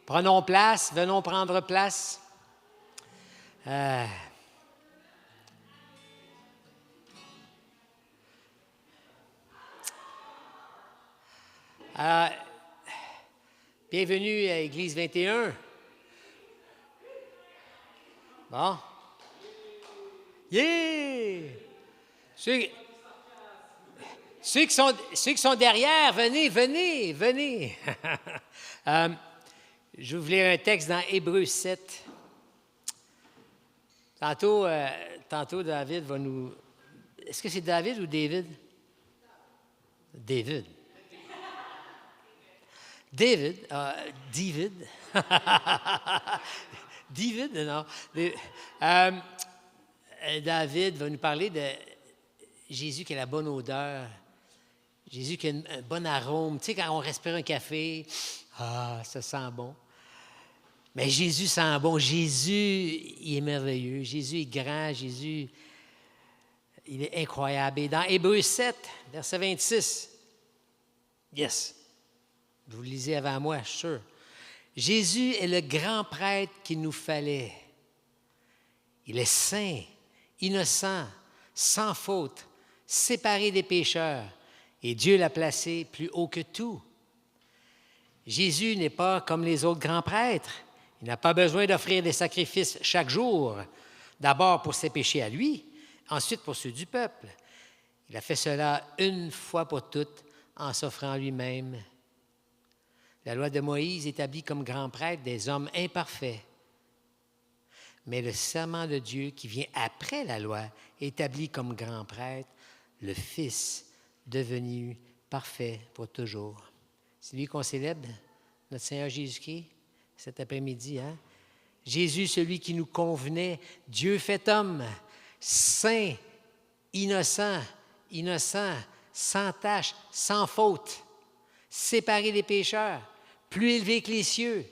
Prenons place, venons prendre place. Bienvenue à Église 21. Bon. Yeah! Ceux qui sont derrière, venez. Je vais vous lire un texte dans Hébreux 7. Tantôt, David va nous... Est-ce que c'est David ou David? David. David. David, non. David va nous parler de Jésus qui a la bonne odeur. Jésus qui a un bon arôme. Tu sais, quand on respire un café, ça sent bon. Mais Jésus sent bon. Jésus, il est merveilleux. Jésus est grand. Jésus, il est incroyable. Et dans Hébreux 7, verset 26, yes, vous le lisez avant moi, je suis sûr. Jésus est le grand prêtre qu'il nous fallait. Il est saint, innocent, sans faute, séparé des pécheurs. Et Dieu l'a placé plus haut que tout. Jésus n'est pas comme les autres grands prêtres. Il n'a pas besoin d'offrir des sacrifices chaque jour, d'abord pour ses péchés à lui, ensuite pour ceux du peuple. Il a fait cela une fois pour toutes en s'offrant lui-même. La loi de Moïse établit comme grand prêtre des hommes imparfaits. Mais le serment de Dieu qui vient après la loi établit comme grand prêtre le Fils devenu parfait pour toujours. C'est lui qu'on célèbre, notre Seigneur Jésus-Christ, cet après-midi. Hein? Jésus, celui qui nous convenait, Dieu fait homme, saint, innocent, sans tache, sans faute, séparé des pécheurs, plus élevé que les cieux.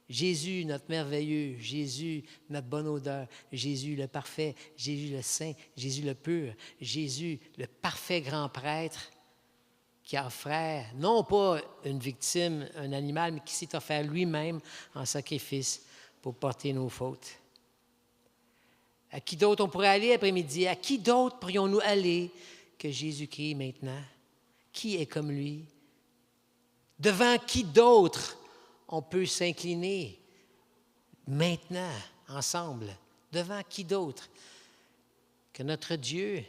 Jésus, notre merveilleux, Jésus, notre bonne odeur, Jésus le parfait, Jésus le saint, Jésus le pur, Jésus le parfait grand prêtre qui a offert, non pas une victime, un animal, mais qui s'est offert lui-même en sacrifice pour porter nos fautes. À qui d'autre on pourrait aller après-midi? À qui d'autre pourrions-nous aller que Jésus-Christ maintenant? Qui est comme lui? Devant qui d'autre on peut s'incliner maintenant, ensemble? Devant qui d'autre que notre Dieu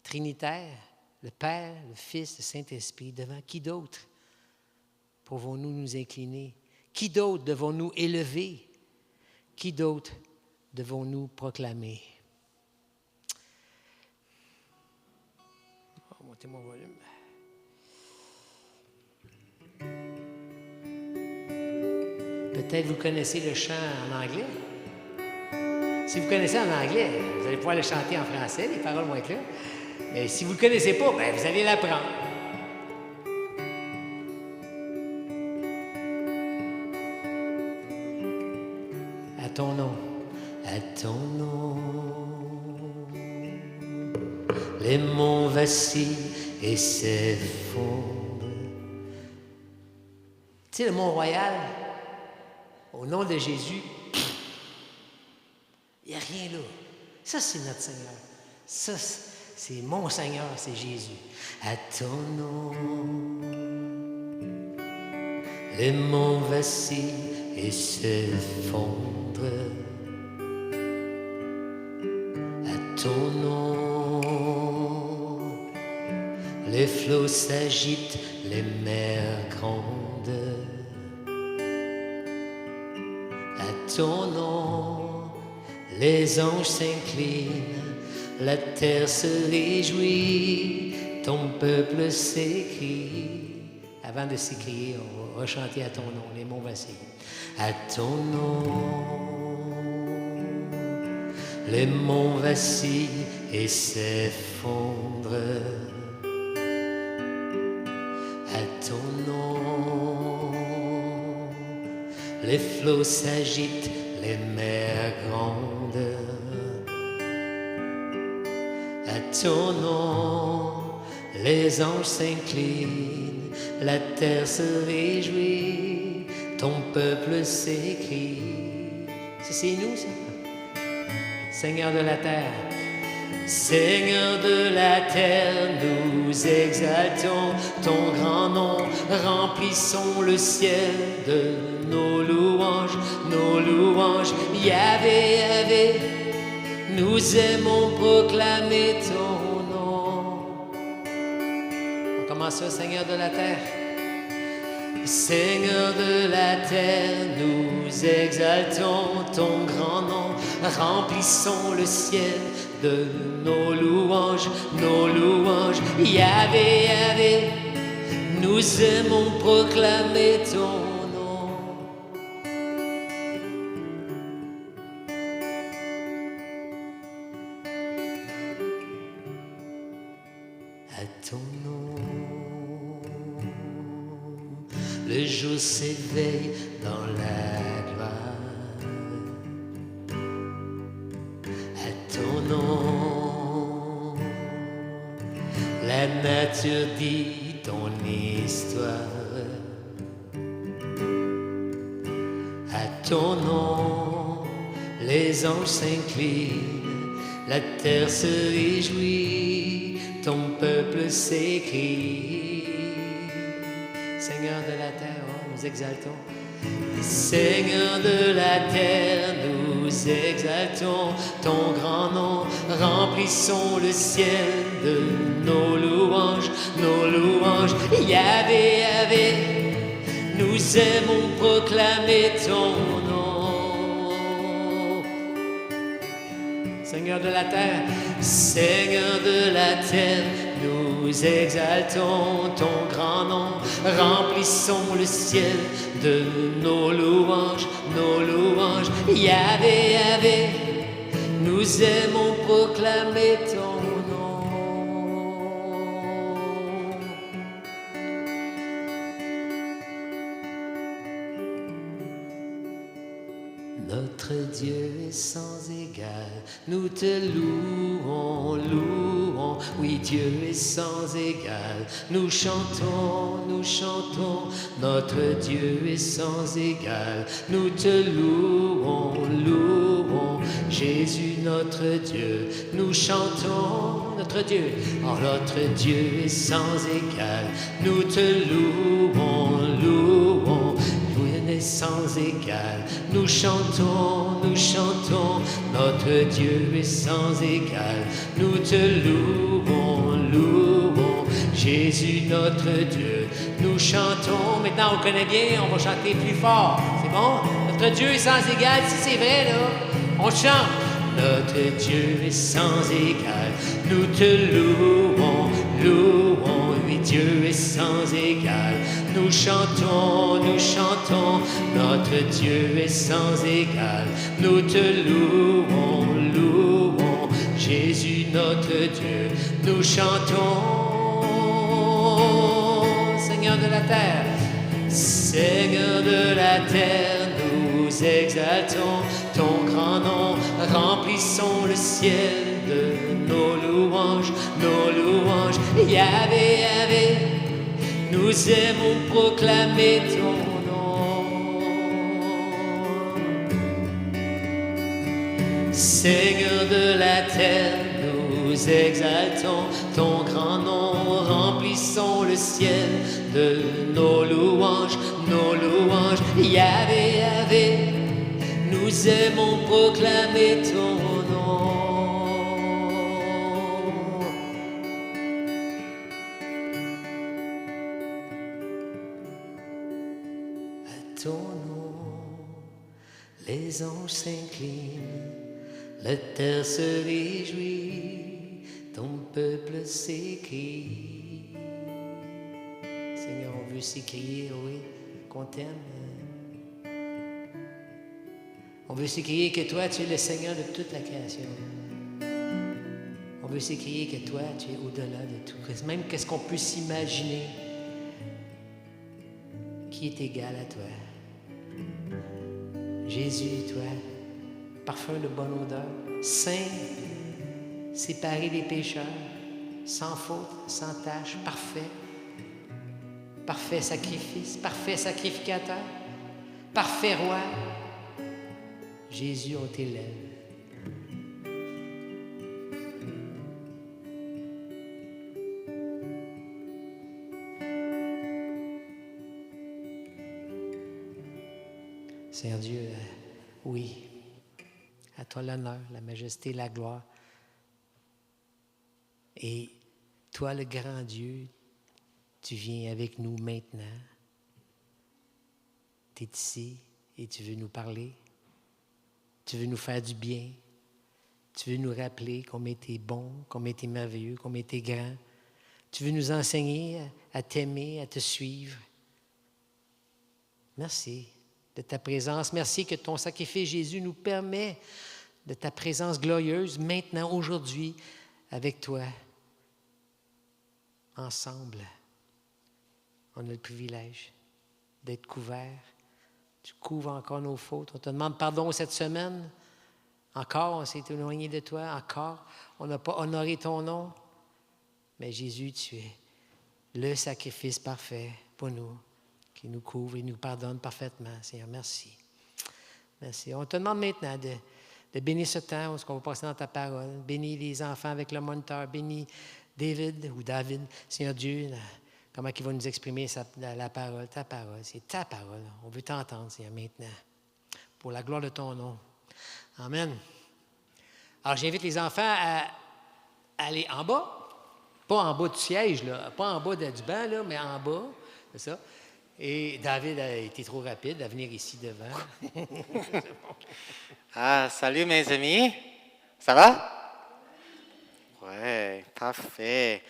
trinitaire, le Père, le Fils, le Saint-Esprit? Devant qui d'autre pouvons-nous nous incliner? Qui d'autre devons-nous élever? Qui d'autre devons-nous proclamer? Montez mon volume. Peut-être vous connaissez le chant en anglais. Si vous connaissez en anglais, vous allez pouvoir le chanter en français, les paroles vont être là. Mais si vous ne le connaissez pas, bien, vous allez l'apprendre. À ton nom, les monts vacillent et s'effondrent. Tu sais, le Mont-Royal, au nom de Jésus, il n'y a rien là. Ça, c'est notre Seigneur. Ça, c'est mon Seigneur, c'est Jésus. À ton nom, les monts vacillent et s'effondrent. À ton nom, les flots s'agitent, les mers grondent. À ton nom, les anges s'inclinent, la terre se réjouit, ton peuple s'écrie. Avant de s'écrier, on va rechanter à ton nom, les mots vacillent. À ton nom, les monts vacillent et s'effondrent. À ton nom, les flots s'agitent, les mers grondent. À ton nom, les anges s'inclinent, la terre se réjouit, ton peuple s'écrie. C'est nous, ça. Seigneur de la terre, Seigneur de la terre, nous exaltons ton grand nom, remplissons le ciel de nos louanges, Yahvé, Yahvé, nous aimons proclamer ton nom. On commence ça, Seigneur de la terre. Seigneur de la terre, nous exaltons ton grand nom, remplissons le ciel de nos louanges, Yahvé, Yahvé, nous aimons proclamer ton nom. À ton nom, le jour s'éveille dans la gloire. À ton nom, la nature dit ton histoire. À ton nom, les anges s'inclinent, la terre se réjouit, ton peuple s'écrie. Seigneur de la terre, oh, nous exaltons. Seigneur de la terre, nous exaltons ton grand nom, remplissons le ciel de nos louanges, Yahvé, Yahvé, nous aimons proclamer ton nom. Seigneur de la terre, Seigneur de la terre, nous exaltons ton grand nom, remplissons le ciel de nos louanges, Yahvé, Yahvé, nous aimons proclamer ton nom. Notre Dieu est sans égal, nous te louons, oui Dieu est sans égal, nous chantons, notre Dieu est sans égal, nous te louons, Jésus notre Dieu, nous chantons notre Dieu, oh notre Dieu est sans égal, nous te louons, sans égal, nous chantons, notre Dieu est sans égal, nous te louons, Jésus notre Dieu, nous chantons, maintenant on connaît bien, on va chanter plus fort, c'est bon? Notre Dieu est sans égal, si c'est vrai là, on chante. Notre Dieu est sans égal, nous te louons, oui Dieu est sans égal, nous chantons, notre Dieu est sans égal, nous te louons, Jésus notre Dieu, nous chantons, Seigneur de la terre, Seigneur de la terre, nous exaltons ton grand nom, remplissons le ciel de nos louanges, Yahvé, Yahvé, nous aimons proclamer ton nom. Seigneur de la terre, nous exaltons ton grand nom, remplissons le ciel de nos louanges, Yahvé, Yahvé, nous aimons proclamer ton nom. À ton nom, les anges s'inclinent, la terre se réjouit, ton peuple s'écrie. Seigneur, on veut s'écrier, oui, qu'on t'aime. On veut s'écrier que toi, tu es le Seigneur de toute la création. On veut s'écrier que toi, tu es au-delà de tout. Même qu'est-ce qu'on peut s'imaginer qui est égal à toi. Jésus, toi, parfum de bonne odeur, saint, séparé des pécheurs, sans faute, sans tache, parfait sacrifice, parfait sacrificateur. Parfait roi, Jésus, on t'élève. Seigneur Dieu, oui, à toi l'honneur, la majesté, la gloire. Et toi, le grand Dieu, tu viens avec nous maintenant. Tu es ici et tu veux nous parler. Tu veux nous faire du bien. Tu veux nous rappeler combien tu es bon, combien tu es merveilleux, combien tu es grand. Tu veux nous enseigner à t'aimer, à te suivre. Merci de ta présence. Merci que ton sacrifice, Jésus, nous permet de ta présence glorieuse maintenant, aujourd'hui, avec toi. Ensemble, on a le privilège d'être couverts. Tu couvres encore nos fautes. On te demande pardon cette semaine. Encore, on s'est éloigné de toi. Encore, on n'a pas honoré ton nom. Mais Jésus, tu es le sacrifice parfait pour nous, qui nous couvre et nous pardonne parfaitement. Seigneur, merci. Merci. On te demande maintenant de bénir ce temps où on va passer dans ta parole. Bénis les enfants avec le moniteur. Bénis David, Seigneur Dieu, comment il va nous exprimer la parole, ta parole. C'est ta parole. On veut t'entendre, Seigneur, maintenant. Pour la gloire de ton nom. Amen. Alors, j'invite les enfants à aller en bas. Pas en bas du siège, là. Pas en bas du banc, là, mais en bas. C'est ça. Et David a été trop rapide à venir ici devant. Ah, salut mes amis. Ça va? Oui, parfait.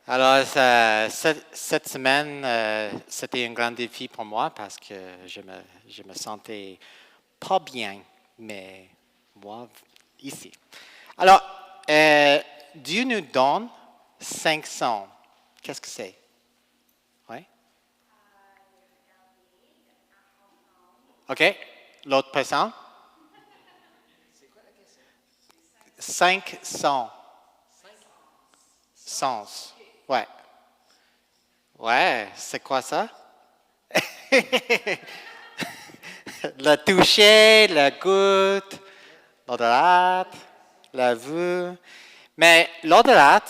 Alors, cette semaine, c'était un grand défi pour moi parce que je me sentais pas bien, mais moi, ici. Alors, Dieu nous donne 500. Qu'est-ce que c'est? Oui? OK. L'autre personne? C'est quoi la question? 500. Sens. Ouais. Ouais, c'est quoi ça? Le toucher, la goutte, l'odorat, la vue. Mais l'odorat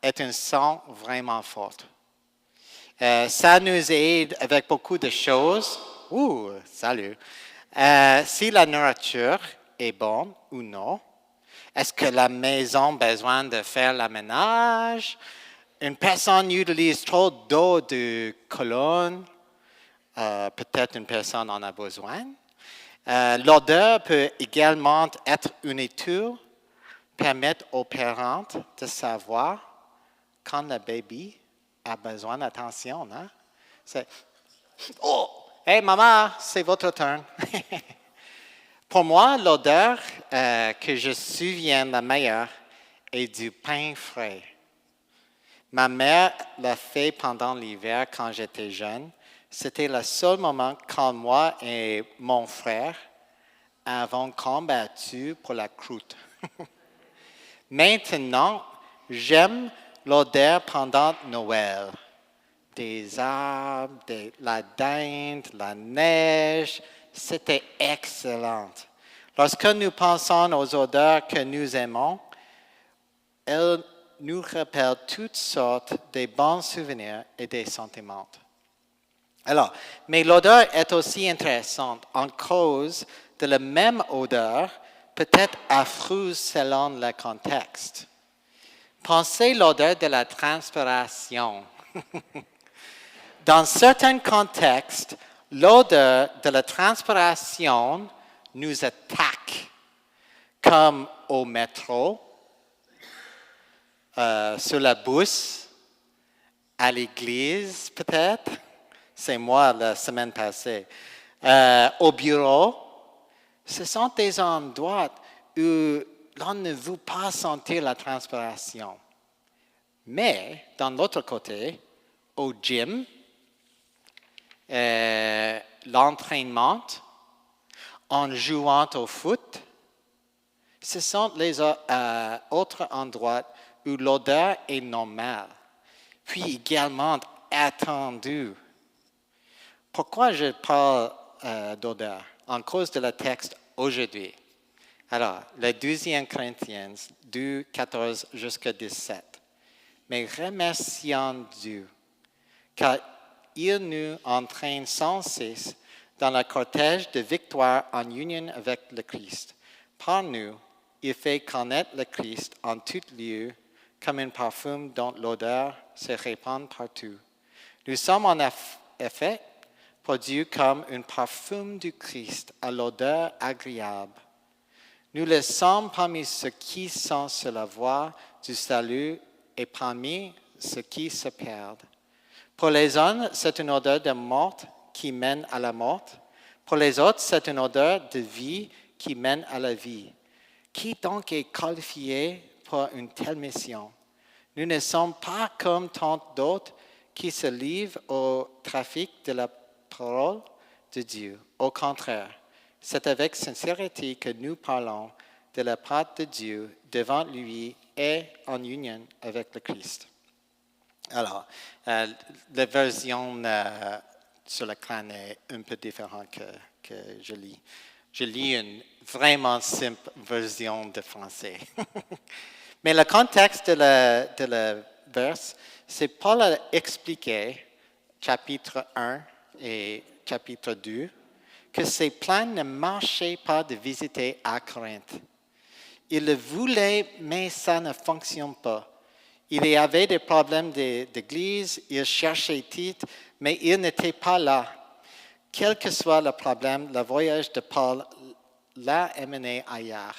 est un son vraiment fort. Ça nous aide avec beaucoup de choses. Ouh, salut. Si la nourriture est bonne ou non. Est-ce que la maison a besoin de faire le ménage? Une personne utilise trop d'eau de colonne. Peut-être une personne en a besoin. L'odeur peut également être une étude, permettre aux parents de savoir quand le bébé a besoin d'attention. Hein? C'est « Oh, hey maman, c'est votre tour. » Pour moi, l'odeur que je souviens la meilleure est du pain frais. Ma mère l'a fait pendant l'hiver quand j'étais jeune. C'était le seul moment quand moi et mon frère avons combattu pour la croûte. Maintenant, j'aime l'odeur pendant Noël. Des arbres, la dinde, la neige. C'était excellent. Lorsque nous pensons aux odeurs que nous aimons, elles nous rappellent toutes sortes de bons souvenirs et des sentiments. Alors, mais l'odeur est aussi intéressante en cause de la même odeur, peut-être affreuse selon le contexte. Pensez l'odeur de la transpiration. Dans certains contextes, l'odeur de la transpiration nous attaque, comme au métro, sur la bus, à l'église peut-être, c'est moi la semaine passée, au bureau. Ce sont des endroits où l'on ne veut pas sentir la transpiration. Mais, d'un l'autre côté, au gym, l'entraînement, en jouant au foot, ce sont les autres endroits où l'odeur est normale, puis également attendue. Pourquoi je parle d'odeur en cause de le texte aujourd'hui. Alors, le 12e Corinthiens, 2, 14 jusqu'à 17. Mais remercions Dieu, car il nous entraîne sans cesse dans le cortège de victoire en union avec le Christ. Par nous, il fait connaître le Christ en tout lieu, comme un parfum dont l'odeur se répand partout. Nous sommes en effet produits comme un parfum du Christ à l'odeur agréable. Nous le sommes parmi ceux qui sont sur la voie du salut et parmi ceux qui se perdent. Pour les uns, c'est une odeur de mort qui mène à la mort. Pour les autres, c'est une odeur de vie qui mène à la vie. Qui donc est qualifié pour une telle mission? Nous ne sommes pas comme tant d'autres qui se livrent au trafic de la parole de Dieu. Au contraire, c'est avec sincérité que nous parlons de la part de Dieu devant lui et en union avec le Christ. Alors, la version sur l'écran est un peu différente que je lis. Je lis une vraiment simple version de français. Mais le contexte de la verse, c'est Paul a expliqué, chapitre 1 et chapitre 2, que ses plans ne marchaient pas de visiter à Corinthe. Il le voulait, mais ça ne fonctionne pas. Il y avait des problèmes d'église, il cherchait Tite, mais il n'était pas là. Quel que soit le problème, le voyage de Paul l'a amené ailleurs.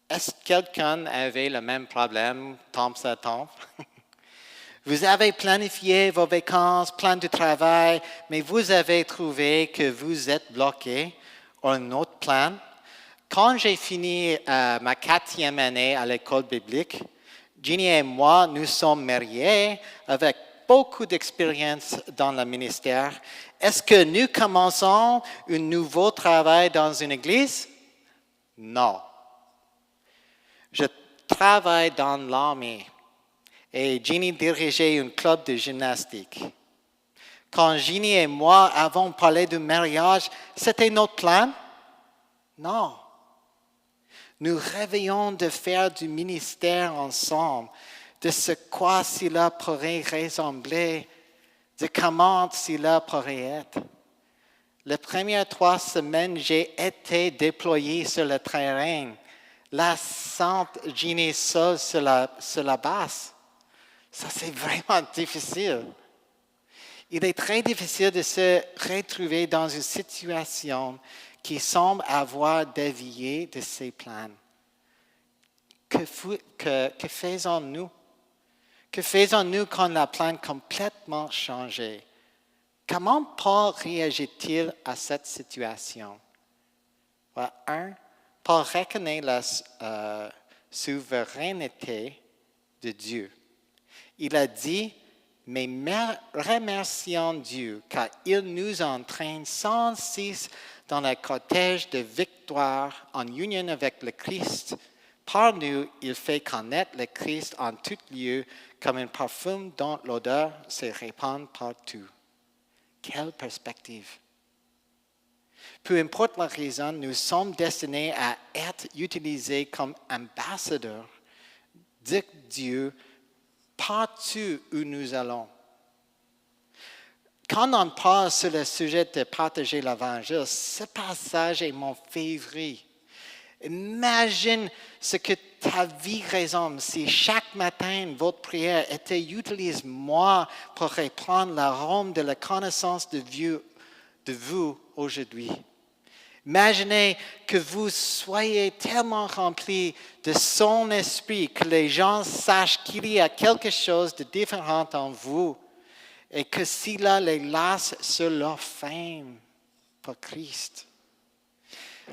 Est-ce que quelqu'un avait le même problème, temps à temps? Vous avez planifié vos vacances, plan de travail, mais vous avez trouvé que vous êtes bloqué sur un autre plan. Quand j'ai fini ma 4e année à l'école biblique, Ginny et moi, nous sommes mariés avec beaucoup d'expérience dans le ministère. Est-ce que nous commençons un nouveau travail dans une église? Non. Je travaille dans l'armée et Ginny dirigeait un club de gymnastique. Quand Ginny et moi avons parlé du mariage, c'était notre plan? Non. Nous rêvions de faire du ministère ensemble, de ce quoi cela pourrait ressembler, de comment cela pourrait être. Les premières 3 semaines, j'ai été déployé sur le terrain, la sainte Ginny seule sur la base. Ça, c'est vraiment difficile. Il est très difficile de se retrouver dans une situation qui semble avoir dévié de ses plans. Que faisons-nous? Que faisons-nous quand le plan complètement changé? Comment Paul réagit-il à cette situation? Well, 1. Paul reconnaît la souveraineté de Dieu. Il a dit, mais remercions Dieu, car il nous entraîne sans cesse dans le cortège de victoire en union avec le Christ. Par nous, il fait connaître le Christ en tout lieu comme un parfum dont l'odeur se répand partout. Quelle perspective! Peu importe la raison, nous sommes destinés à être utilisés comme ambassadeurs de Dieu partout où nous allons. Quand on parle sur le sujet de partager l'Évangile, ce passage est mon favori. Imagine ce que ta vie ressemble si chaque matin votre prière était « Utilise-moi pour reprendre l'arôme de la connaissance de vous aujourd'hui ». Imaginez que vous soyez tellement remplis de son esprit que les gens sachent qu'il y a quelque chose de différent en vous et que cela les lasse sur leur faim pour Christ.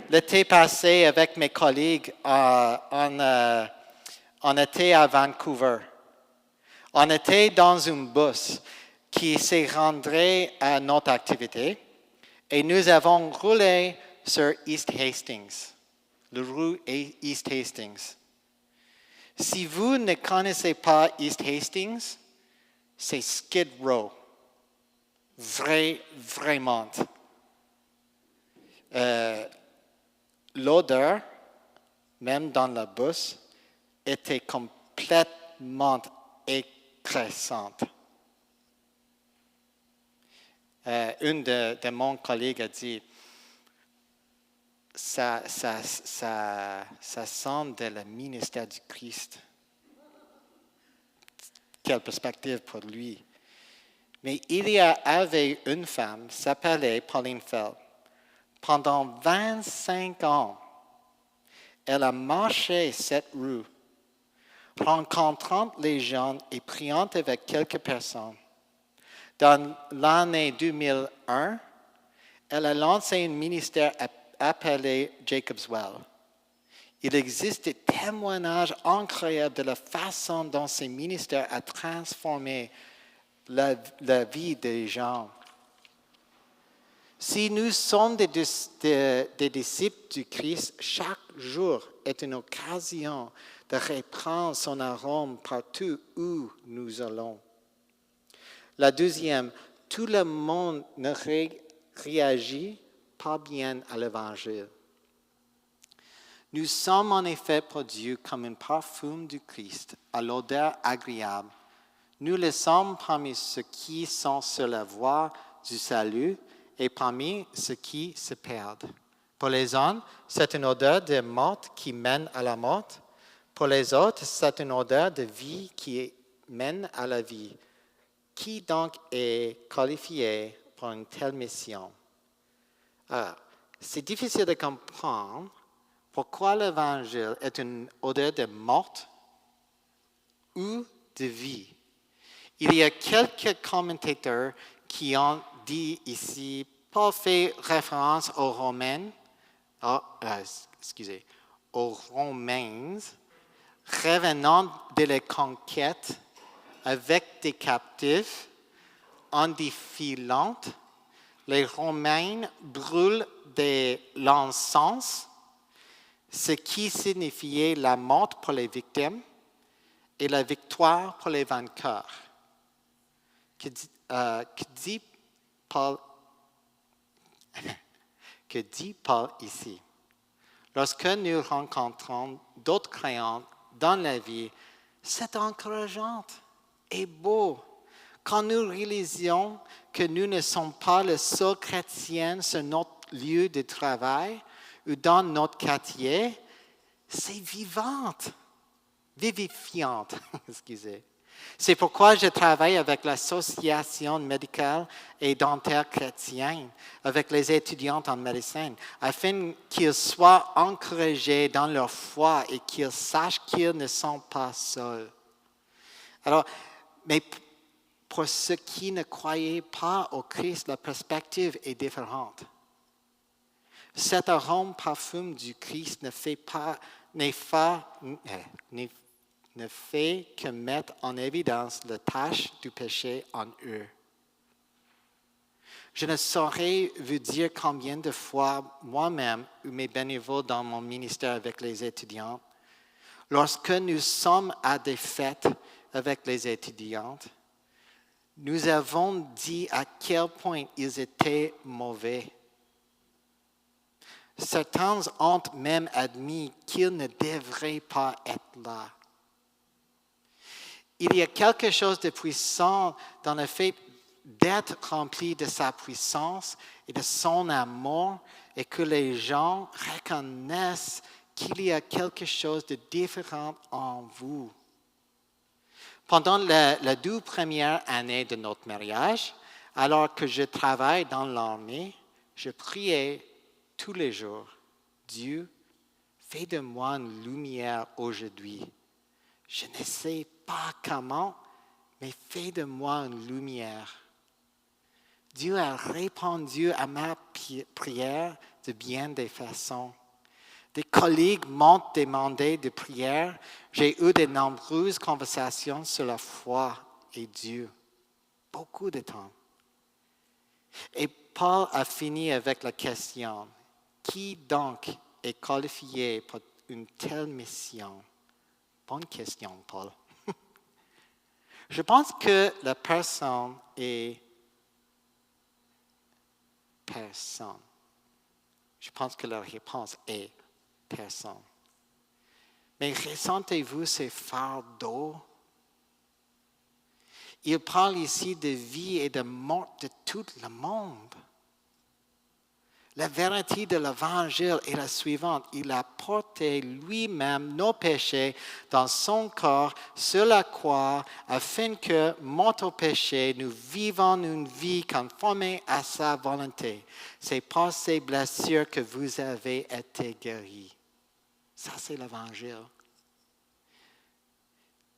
L'été passé, avec mes collègues, on était à Vancouver. On était dans un bus qui s'est rendu à notre activité et nous avons roulé sur East Hastings, la rue East Hastings. Si vous ne connaissez pas East Hastings, c'est Skid Row. Vraiment. l'odeur, même dans la bouche, était complètement écrasante. Une de mon collègue a dit, ça sent de le ministère du Christ. Quelle perspective pour lui. Mais il y avait une femme, s'appelait Pauline Feld. Pendant 25 ans, elle a marché cette rue, rencontrant les gens et priant avec quelques personnes. Dans l'année 2001, elle a lancé un ministère appelé Jacob's Well. Il existe des témoignages incroyables de la façon dont ce ministère a transformé la vie des gens. Si nous sommes des disciples du Christ, chaque jour est une occasion de reprendre son arôme partout où nous allons. La deuxième, tout le monde ne réagit pas bien à l'Évangile. Nous sommes en effet pour Dieu comme un parfum du Christ, à l'odeur agréable. Nous le sommes parmi ceux qui sont sur la voie du salut et parmi ceux qui se perdent. Pour les uns, c'est une odeur de mort qui mène à la mort. Pour les autres, c'est une odeur de vie qui mène à la vie. Qui donc est qualifié pour une telle mission? Alors, c'est difficile de comprendre pourquoi l'Évangile est une odeur de mort ou de vie. Il y a quelques commentateurs qui ont dit ici, Paul fait référence aux Romains, revenant de la conquête avec des captifs en défilant. Les Romains brûlent de l'encens, ce qui signifiait la mort pour les victimes et la victoire pour les vainqueurs. Que dit Paul ici? Lorsque nous rencontrons d'autres croyants dans la vie, c'est encourageant et beau. Quand nous réalisons que nous ne sommes pas les seuls chrétiens sur notre lieu de travail ou dans notre quartier, c'est vivifiant. Excusez. C'est pourquoi je travaille avec l'Association médicale et dentaire chrétienne, avec les étudiants en médecine, afin qu'ils soient encouragés dans leur foi et qu'ils sachent qu'ils ne sont pas seuls. Alors, mais pour ceux qui ne croyaient pas au Christ, la perspective est différente. Cet arôme parfum du Christ ne fait que mettre en évidence la tâche du péché en eux. Je ne saurais vous dire combien de fois moi-même ou mes bénévoles dans mon ministère avec les étudiants, lorsque nous sommes à des fêtes avec les étudiantes, nous avons dit à quel point ils étaient mauvais. Certains ont même admis qu'ils ne devraient pas être là. Il y a quelque chose de puissant dans le fait d'être rempli de sa puissance et de son amour et que les gens reconnaissent qu'il y a quelque chose de différent en vous. Pendant les 2 premières années de notre mariage, alors que je travaille dans l'armée, je priais tous les jours, Dieu, fais de moi une lumière aujourd'hui. Je ne sais pas comment, mais fais de moi une lumière. Dieu a répondu à ma prière de bien des façons. Des collègues m'ont demandé de prière. J'ai eu de nombreuses conversations sur la foi et Dieu. Beaucoup de temps. Et Paul a fini avec la question, qui donc est qualifié pour une telle mission? Bonne question, Paul. Je pense que la personne est personne. Je pense que la réponse est personnes. Mais ressentez-vous ces fardeaux? Il parle ici de vie et de mort de tout le monde. La vérité de l'Évangile est la suivante. Il a porté lui-même nos péchés dans son corps sur la croix afin que, morts au péché, nous vivons une vie conformée à sa volonté. C'est par ces blessures que vous avez été guéris. Ça, c'est l'Évangile.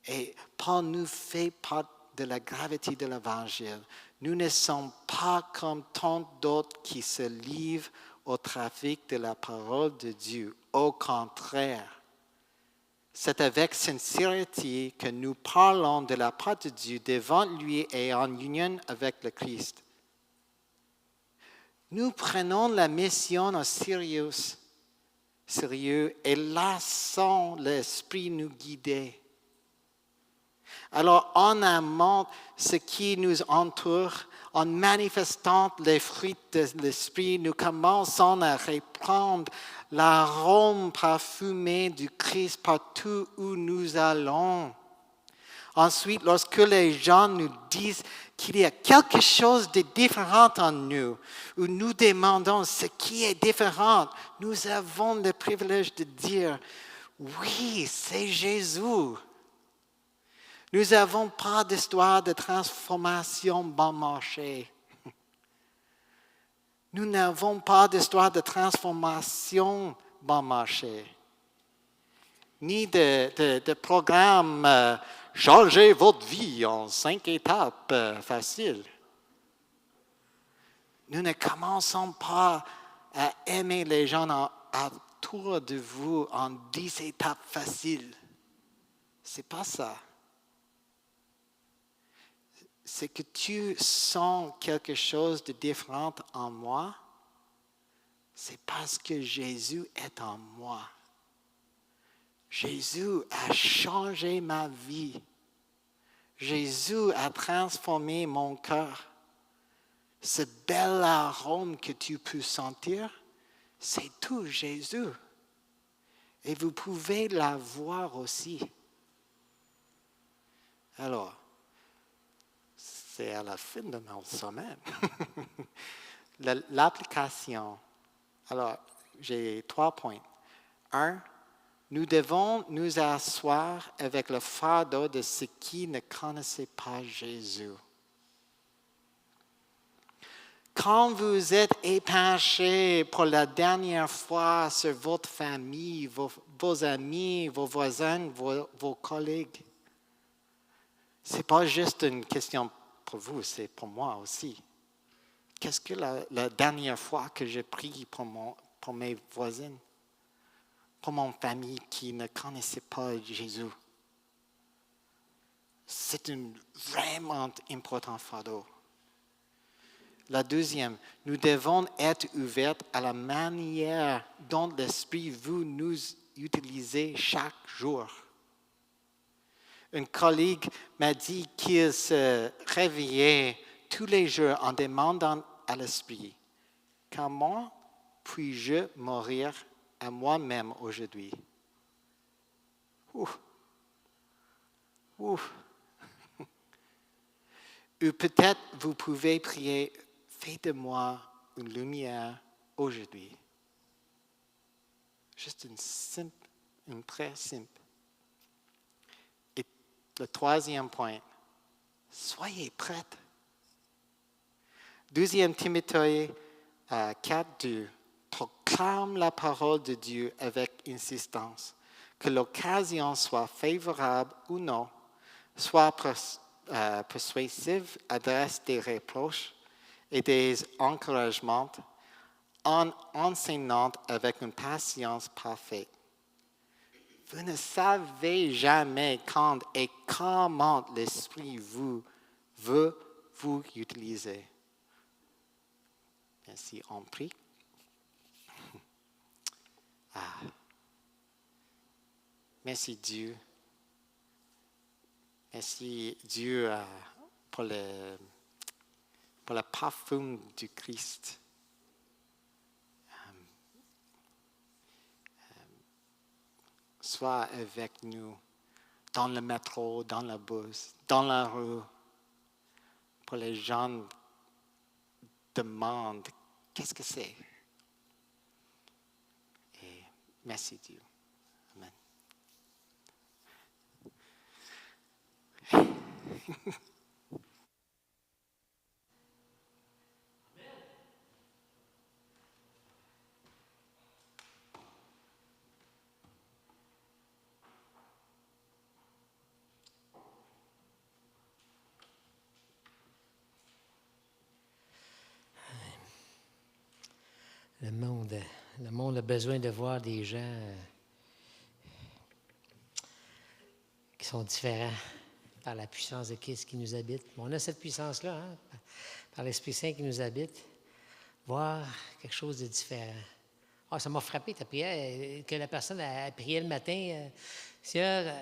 Et Paul nous fait part de la gravité de l'Évangile. Nous ne sommes pas comme tant d'autres qui se livrent au trafic de la parole de Dieu. Au contraire, c'est avec sincérité que nous parlons de la part de Dieu devant lui et en union avec le Christ. Nous prenons la mission au sérieux et laissons l'Esprit nous guider. Alors, en amont ce qui nous entoure, en manifestant les fruits de l'Esprit, nous commençons à reprendre l'arôme parfumé du Christ partout où nous allons. Ensuite, lorsque les gens nous disent qu'il y a quelque chose de différent en nous, ou nous demandons ce qui est différent, nous avons le privilège de dire, oui, c'est Jésus. Nous n'avons pas d'histoire de transformation bon marché. Nous n'avons pas d'histoire de transformation bon marché. Ni de programme changer votre vie en 5 étapes faciles. Nous ne commençons pas à aimer les gens autour de vous en 10 étapes faciles. Ce n'est pas ça. C'est que tu sens quelque chose de différent en moi, c'est parce que Jésus est en moi. Jésus a changé ma vie. Jésus a transformé mon cœur. Ce bel arôme que tu peux sentir, c'est tout Jésus. Et vous pouvez la voir aussi. Alors, c'est à la fin de mon semaine. L'application. Alors, j'ai 3 points. 1, nous devons nous asseoir avec le fardeau de ceux qui ne connaissaient pas Jésus. Quand vous êtes épanché pour la dernière fois sur votre famille, vos amis, vos voisins, vos collègues, ce n'est pas juste une question pour vous, c'est pour moi aussi. Qu'est-ce que la dernière fois que j'ai prié pour mes voisines, pour mon famille qui ne connaissait pas Jésus? C'est un vraiment important fardeau. La deuxième, nous devons être ouverts à la manière dont l'Esprit veut nous utiliser chaque jour. Un collègue m'a dit qu'il se réveillait tous les jours en demandant à l'Esprit, « Comment puis-je mourir à moi-même aujourd'hui? » Ouf. Ouf. Ou peut-être vous pouvez prier, « Fais de moi une lumière aujourd'hui. » Juste une très simple. Et le troisième point, soyez prêts. 2 Timothée 4:2 proclame la parole de Dieu avec insistance, que l'occasion soit favorable ou non, soit persuasive, adresse des reproches et des encouragements, en enseignant avec une patience parfaite. Vous ne savez jamais quand et comment l'Esprit veut vous utiliser. Merci, on prie. Merci Dieu. Merci Dieu pour le parfum du Christ. Sois avec nous dans le métro, dans le bus, dans la rue. Pour les gens demandent qu'est-ce que c'est. Et merci Dieu. Amen. Le monde a besoin de voir des gens qui sont différents par la puissance de Christ qui nous habite. On a cette puissance-là, hein, par l'Esprit Saint qui nous habite, voir quelque chose de différent. Ah, ça m'a frappé ta prière, que la personne a prié le matin. Seigneur,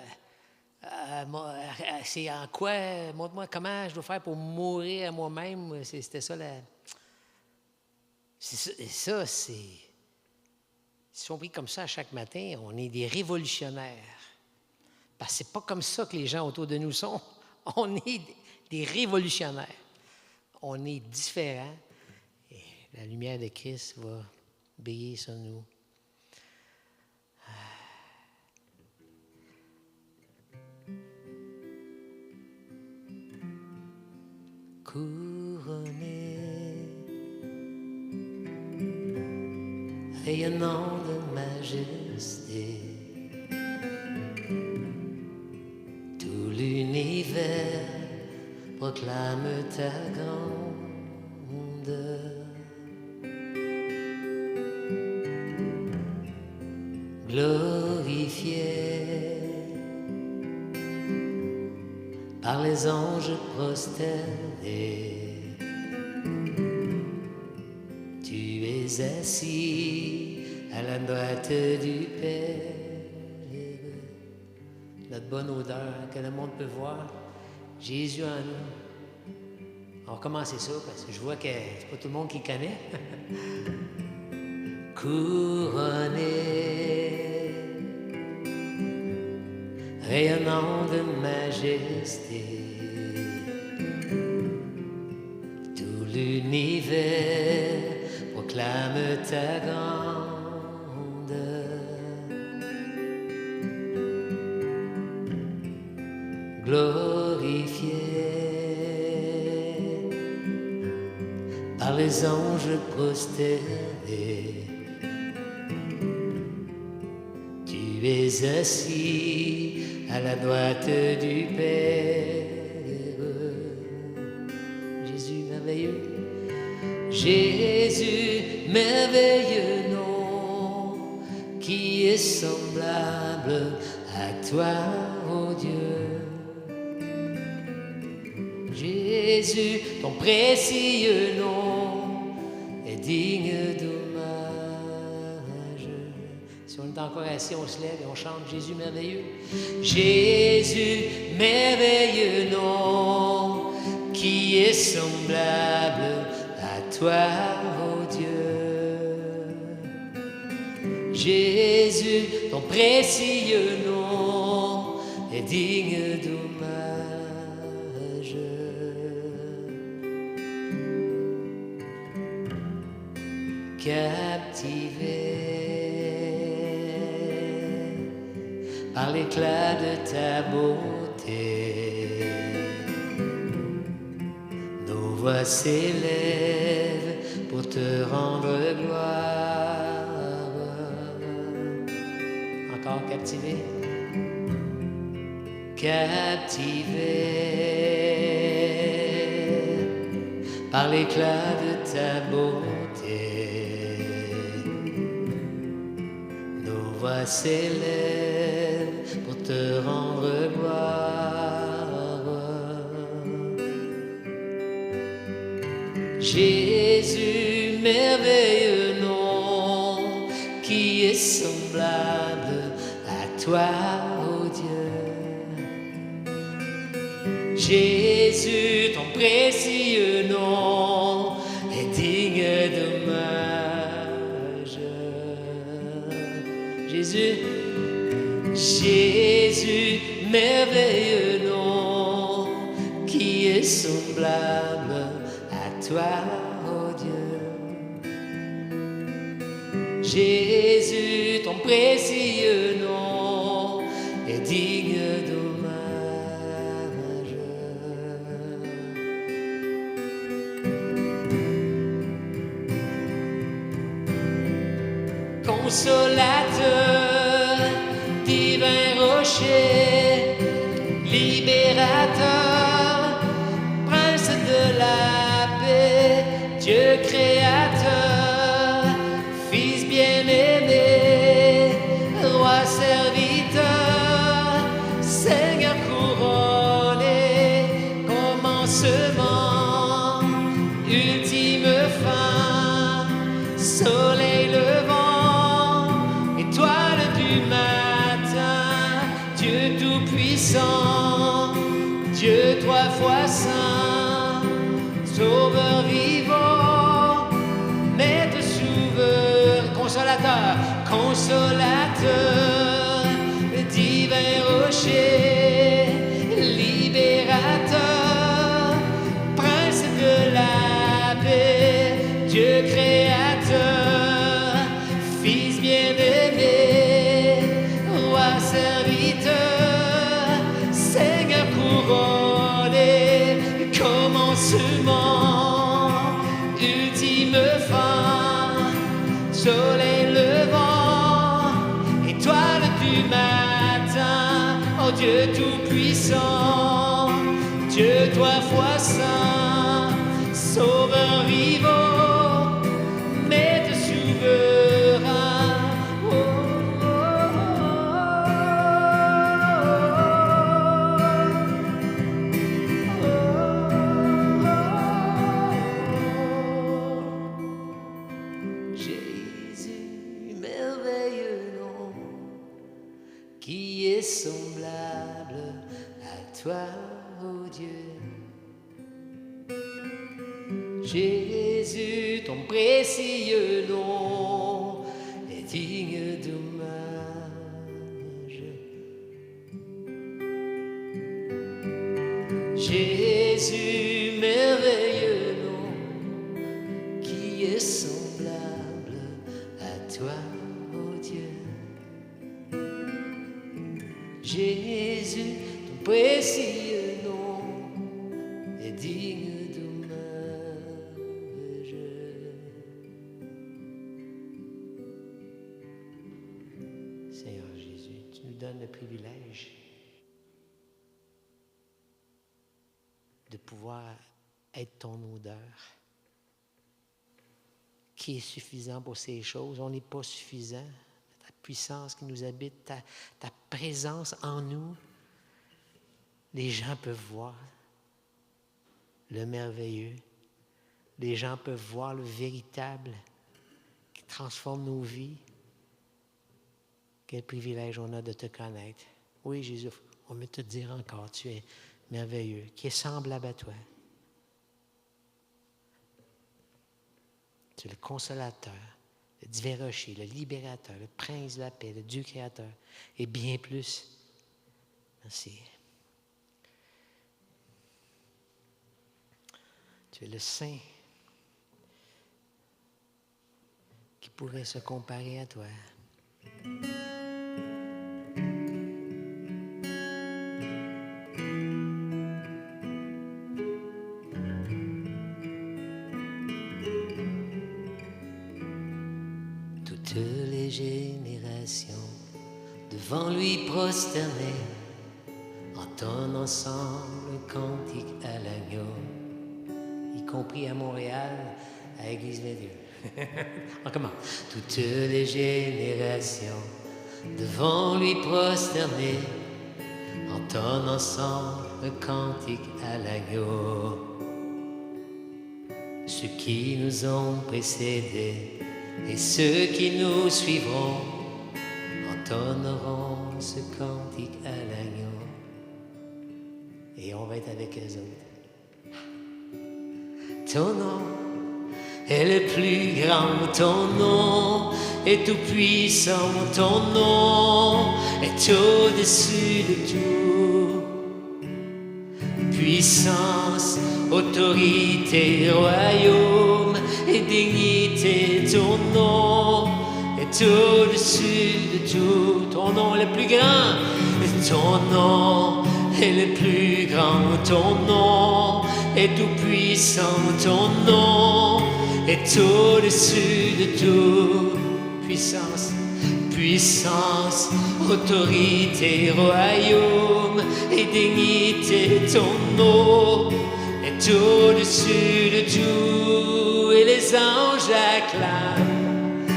c'est en quoi, montre-moi comment je dois faire pour mourir à moi-même. C'était ça la... Ça, c'est... Si on prie comme ça chaque matin, on est des révolutionnaires. Parce que ce n'est pas comme ça que les gens autour de nous sont. On est des révolutionnaires. On est différents. Et la lumière de Christ va briller sur nous. Couronné, rayonnant de majesté, tout l'univers proclame ta grandeur. Glorifié par les anges prosternés, tu es assis à la droite du Père. Notre bonne odeur que le monde peut voir, Jésus en nous. On va commencer ça parce que je vois que c'est pas tout le monde qui connaît. Couronné, rayonnant de majesté, tout l'univers proclame ta grandeur. Glorifié par les anges prosternés, tu es assis à la droite du Père. Jésus merveilleux, Jésus merveilleux nom, qui est semblable à toi, ô Dieu. Jésus, ton précieux nom est digne d'hommage. Si on est encore assis, on se lève et on chante Jésus merveilleux. Jésus merveilleux nom, qui est semblable à toi, ô Dieu. Jésus, ton précieux nom est digne d'hommage. Captivé par l'éclat de ta beauté, nos voix s'élèvent pour te rendre gloire. Encore captivé, captivé par l'éclat de ta beauté. Nos voix s'élèvent pour te rendre gloire. Jésus, merveilleux nom, qui est semblable à toi, ô Dieu. Jésus, ton précieux nom est digne d'hommage. Jésus, Jésus, merveilleux nom, qui est semblable à toi, oh Dieu. Jésus, ton précieux nom est digne d'hommage. Consolateur, divin rocher, libérateur, prince de la paix, Dieu créateur, Fils bien-aimé, roi serviteur, Seigneur couronné, commencement, ultime fin, soleil levant, étoile du matin, Dieu tout-puissant, Dieu trois fois saint, sauveur vivant, maître souverain, consolateur, consolateur, divin rocher, libérateur, prince de la paix, Dieu créateur, Fils bien-aimé, roi serviteur, Seigneur couronné, commencement, ultime fin, soleil levant, étoile du matin, oh Dieu tout-puissant, Dieu trois fois saint, sauveur vivant, maître souverain. Oh, oh, oh, oh. Jésus, merveilleux nom, qui est semblable à toi, oh Dieu. Jésus, ton précieux nom est digne d'hommage. Jésus, merveilleux nom, qui est semblable à toi, oh Dieu. Jésus, ton précieux nom est digne d'hommage. Seigneur Jésus, tu nous donnes le privilège de pouvoir être ton odeur, qui est suffisant pour ces choses. On n'est pas suffisant. Ta puissance qui nous habite, ta présence en nous, les gens peuvent voir le merveilleux. Les gens peuvent voir le véritable qui transforme nos vies. Quel privilège on a de te connaître. Oui, Jésus, on veut te dire encore, tu es merveilleux, qui est semblable à toi. Tu es le consolateur, le divin rocher, le libérateur, le prince de la paix, le Dieu créateur, et bien plus. Merci. Tu es le saint qui pourrait se comparer à toi. Toutes les générations devant lui prosternées entonnent ensemble le cantique à l'agneau, y compris à Montréal, à l'Église de Dieu. On commence. Toutes les générations devant lui prosternées entonnent ensemble le cantique à l'agneau. Ceux qui nous ont précédés et ceux qui nous suivront entonneront ce cantique à l'agneau. Et on va être avec eux autres. Ton nom est le plus grand, ton nom est tout puissant, ton nom est au-dessus de tout. Puissance, autorité, royaume et dignité, ton nom est au-dessus de tout. Ton nom est le plus grand, ton nom est le plus grand, ton nom est tout puissant, ton nom est au-dessus de tout. Puissance, puissance, autorité, royaume et dignité, ton nom est au-dessus de tout. Et les anges acclament,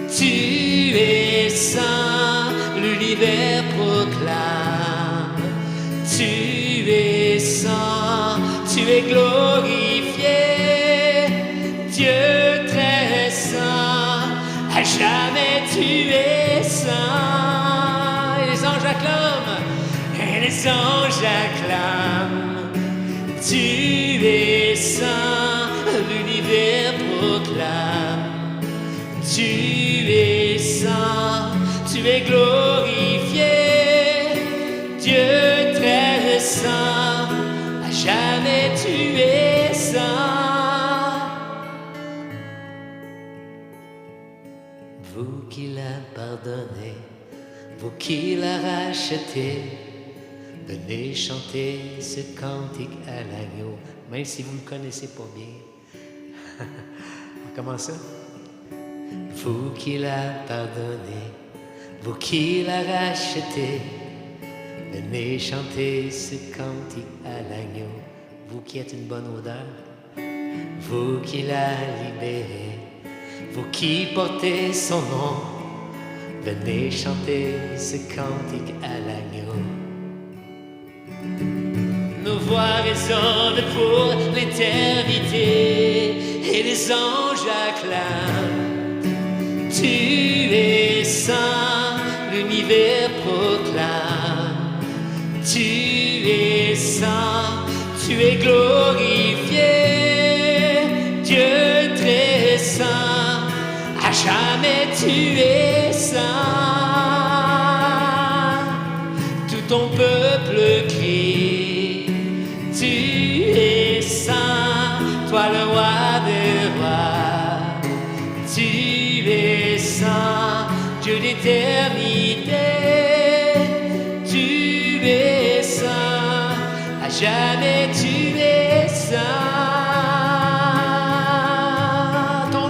tu es saint, l'univers proclame, tu es saint, tu es glorifié, Dieu très saint, à jamais tu es saint. Et les anges acclament, et les anges acclament, tu es saint, l'univers proclame, tu es saint, tu es glorifié, Dieu très saint, à jamais tu es saint. Vous qui l'a pardonné, vous qui l'a racheté, venez chanter ce cantique à l'agneau, même si vous ne le connaissez pas bien. Comment ça? Vous qui l'a pardonné, vous qui l'a racheté, venez chanter ce cantique à l'agneau. Vous qui êtes une bonne odeur, vous qui l'a libéré, vous qui portez son nom, venez chanter ce cantique à l'agneau. Nos voix résonnent pour l'éternité et les anges acclament. Tu es saint, l'univers proclame. Tu es saint, tu es glorifié, Dieu très saint, à jamais tu es saint. Tout ton peuple crie, tu es saint, toi le roi des rois. Tu es saint, Dieu d'éternité. Tu es saint, à jamais tu es saint. Ton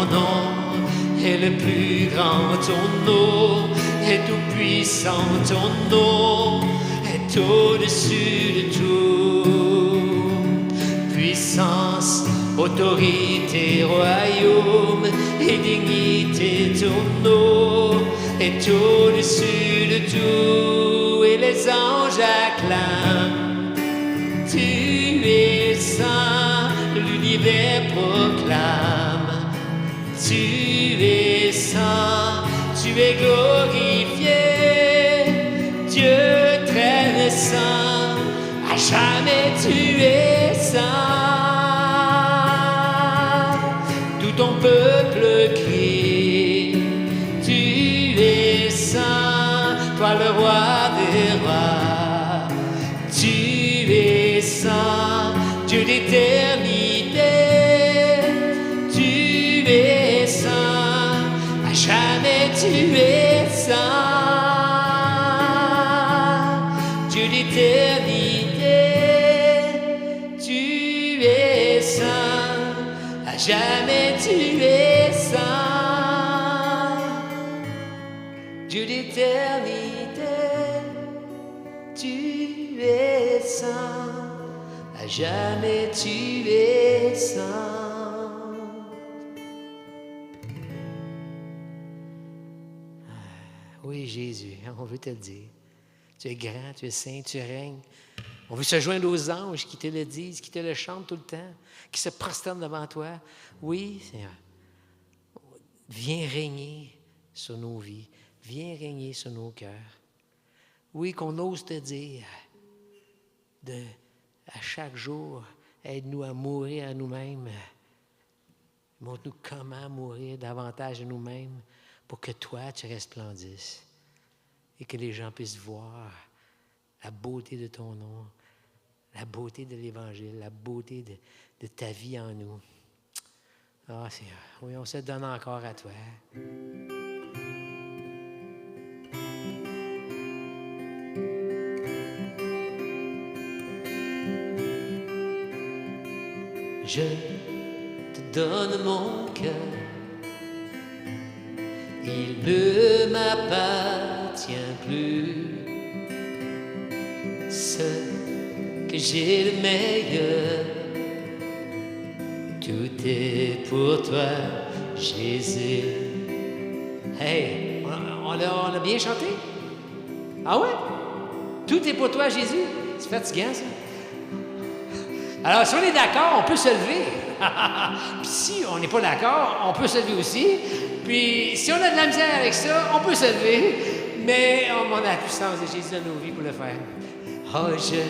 nom est le plus grand, ton nom est tout puissant, ton nom est au-dessus de tout. Puissance, autorité, royaume et dignité, ton nom est au-dessus de tout. Et les anges acclament, tu es saint, l'univers proclame. Tu es saint, tu es glorifié, Dieu très saint, à jamais tu es saint. Tout ton peuple crie, tu es saint, toi le roi des rois. Tu es saint, Dieu d'éternité. Tu es saint, à jamais tu es saint. Dieu d'éternité, tu es saint, à jamais tu es saint. Dieu d'éternité, tu es saint, à jamais tu es saint. Oui, Jésus, on veut te le dire. Tu es grand, tu es saint, tu règnes. On veut se joindre aux anges qui te le disent, qui te le chantent tout le temps, qui se prosternent devant toi. Oui, Seigneur. Viens régner sur nos vies. Viens régner sur nos cœurs. Oui, qu'on ose te dire, à chaque jour, aide-nous à mourir à nous-mêmes. Montre-nous comment mourir davantage de nous-mêmes pour que toi, tu resplendisses et que les gens puissent voir la beauté de ton nom, la beauté de l'Évangile, la beauté de ta vie en nous. Ah, Seigneur, oui, on se donne encore à toi. Je te donne mon cœur, il ne m'appartient plus. Ce que j'ai le meilleur, tout est pour toi, Jésus. Hey, on l'a bien chanté? Ah ouais? Tout est pour toi, Jésus? C'est fatigant, ça? Alors, si on est d'accord, on peut se lever. Puis si on n'est pas d'accord, on peut se lever aussi. Puis si on a de la misère avec ça, on peut se lever. Mais on a la puissance de Jésus dans nos vies pour le faire. Oh, je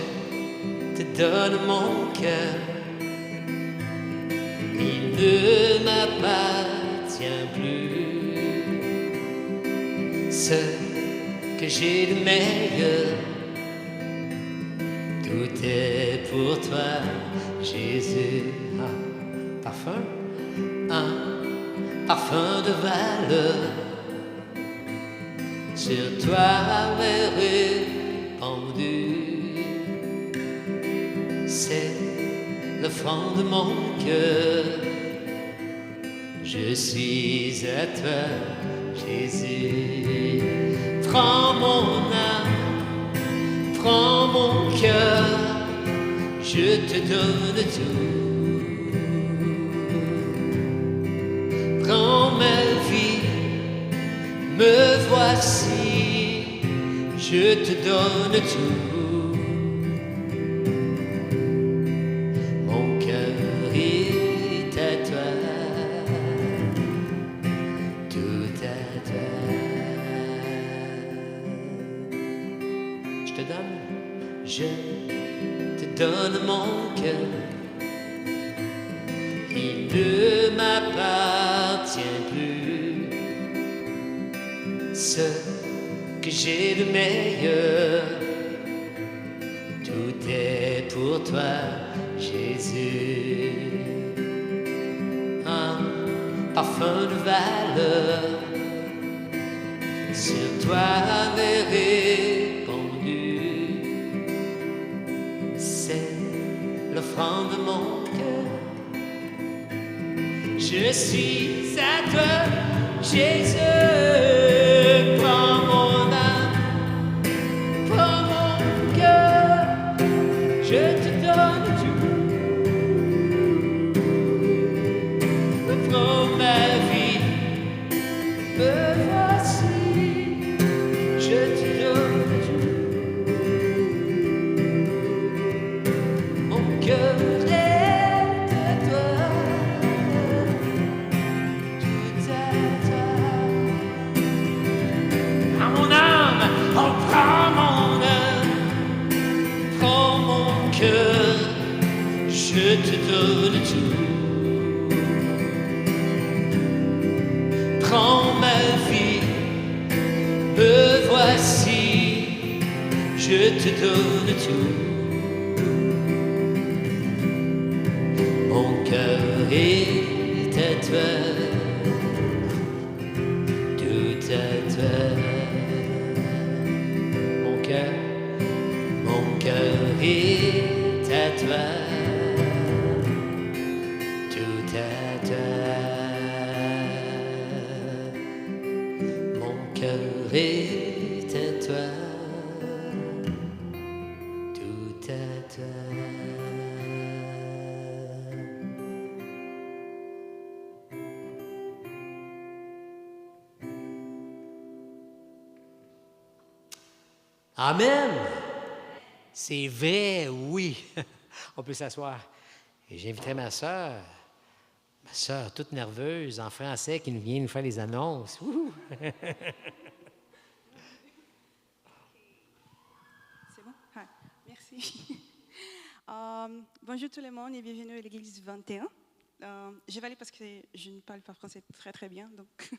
te donne mon cœur. Il ne m'appartient plus. Ce que j'ai de meilleur, tout est pour toi, Jésus. Ah, parfum, un parfum de valeur sur toi m'est répandu. C'est le fond de mon cœur. Je suis à toi, Jésus. Prends mon âme, prends mon cœur, je te donne tout. Prends ma vie, me voici, je te donne tout. Mon cœur est à toi, tout à toi. Je te donne mon cœur. Il ne m'appartient plus. Ce que j'ai de meilleur, tout est pour toi, Jésus. Un parfum de valeur sur toi m'est répandu. C'est l'offrande de mon cœur. Je suis à toi, Jésus. Prends mon âme, prends mon cœur, je te donne tout. Prends ma vie, me voici, je te donne tout. Mon cœur est à toi. Je te donne tout. Prends ma vie, me voici, je te donne tout. Mon cœur est à toi, tout à toi. Mon cœur est à toi. Mon cœur est à toi, tout à toi. Amen. C'est vrai, oui. On peut s'asseoir. Et j'inviterai ma sœur toute nerveuse, en français, qui nous vient nous faire les annonces. C'est bon? Merci. Bonjour tout le monde et bienvenue à l'église 21. Je vais aller parce que je ne parle pas français très très bien. Donc.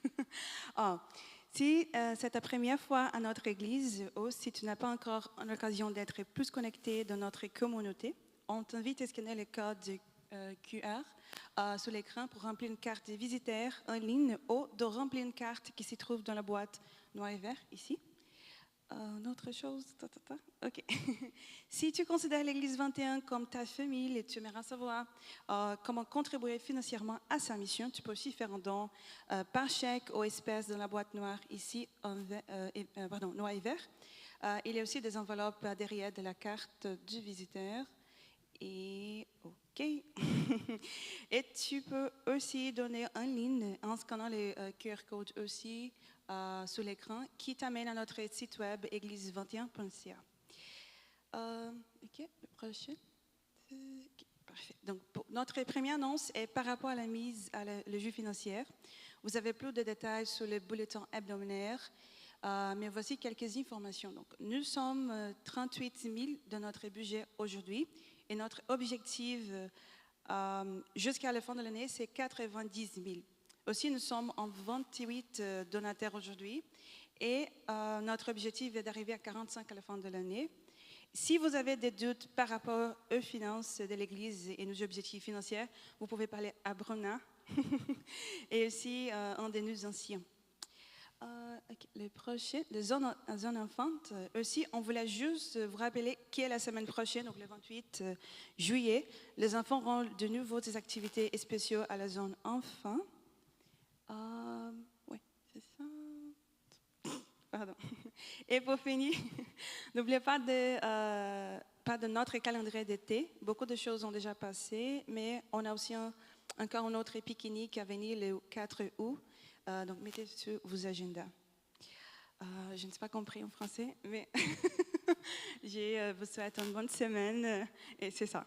Si c'est ta première fois à notre église ou si tu n'as pas encore l'occasion d'être plus connecté dans notre communauté, on t'invite à scanner le code QR sur l'écran pour remplir une carte de visiteur en ligne ou de remplir une carte qui se trouve dans la boîte noir et vert ici. Une autre chose, OK. Si tu considères l'Église 21 comme ta famille et tu aimerais savoir comment contribuer financièrement à sa mission, tu peux aussi faire un don par chèque ou espèces dans la boîte noire ici, noir et vert. Il y a aussi des enveloppes derrière de la carte du visiteur. Et OK. Et tu peux aussi donner en ligne en scannant les QR codes aussi sur l'écran qui t'amène à notre site web église21.ca. OK, le prochain. Okay, parfait. Donc, notre première annonce est par rapport à la mise à le jeu financier. Vous avez plus de détails sur le bulletin hebdomadaire, mais voici quelques informations. Donc, nous sommes 38 000 de notre budget aujourd'hui et notre objectif jusqu'à la fin de l'année, c'est 90 000. Aussi, nous sommes en 28 donataires aujourd'hui et notre objectif est d'arriver à 45 à la fin de l'année. Si vous avez des doutes par rapport aux finances de l'Église et nos objectifs financiers, vous pouvez parler à Bruna et aussi un de nos anciens. Okay, le prochain, la zone enfante. Aussi, on voulait juste vous rappeler qu'est la semaine prochaine, donc le 28 juillet, les enfants auront de nouveau des activités spéciales à la zone enfant. Oui, c'est ça. Pardon. Et pour finir, n'oubliez pas de notre calendrier d'été. Beaucoup de choses ont déjà passé, mais on a aussi encore un autre pique-nique à venir le 4 août. Donc, mettez sur vos agendas. Je ne sais pas compris en français, mais je vous souhaite une bonne semaine et c'est ça.